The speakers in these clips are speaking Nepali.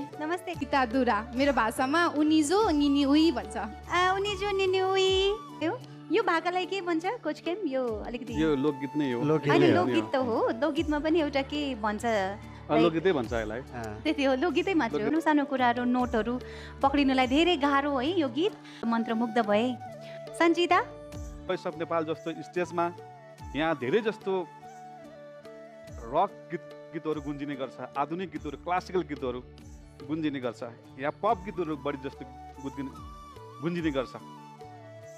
नमस्ते। गीता दुरा मेरो भाषामा उनिजो निनी उई भन्छ। उनिजो निनी उई यो भाकालाई के भन्छ कोच केम? यो अलिकति यो लोकगीत नै हो। होइन लोकगीत त हो, लोकगीतमा पनि एउटा के भन्छ लोकगीतै भन्छ यसलाई। त्यति हो, लोकगीतै मात्र हो। सानो कुराहरू नोटहरू पक्रिनुलाई धेरै गाह्रो है यो गीत। मन्त्रमुग्ध भए। सञ्चिता भोइस अफ नेपाल जस्तो स्टेजमा यहाँ धेरै जस्तो रक गीतहरू गुन्जिने गर्छ, आधुनिक गीतहरू, क्लासिकल गीतहरू गुन्जिने गर्छ, यहाँ पप गीतहरू बढी जस्तो गुन्जिने गर्छ।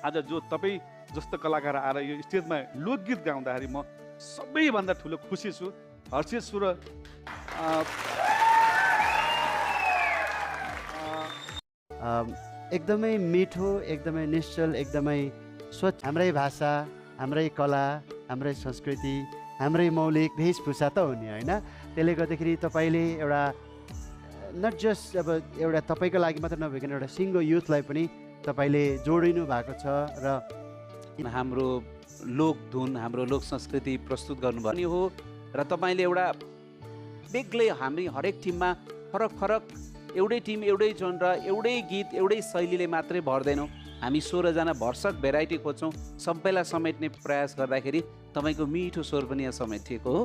आज जो तपाईँ जस्तो कलाकार आएर यो स्टेजमा लोकगीत गाउँदाखेरि म सबैभन्दा ठुलो खुसी छु, हर्षित छु र एकदमै मिठो, एकदमै निश्चल, एकदमै स्वच्छ हाम्रै भाषा, हाम्रै कला, हाम्रै संस्कृति, हाम्रै मौलिक वेशभूषा त हो नि होइन। त्यसले गर्दाखेरि तपाईँले एउटा नट जस्ट अब एउटा तपाईँको लागि मात्र नभइकन एउटा सिङ्गो युथलाई पनि तपाईँले जोडिनु भएको छ र हाम्रो लोकधुन, हाम्रो लोक संस्कृति प्रस्तुत गर्नुभयो हो र तपाईँले एउटा बेग्लै हामी हरेक टिममा फरक फरक एउटै टिम, एउटै जनर, एउटै गीत, एउटै शैलीले मात्रै भर्दैनौँ। हामी 16 जना भरसक भेराइटी खोज्छौँ, सबैलाई समेट्ने प्रयास गर्दाखेरि तपाईँको मिठो स्वर पनि यहाँ समेटिएको हो।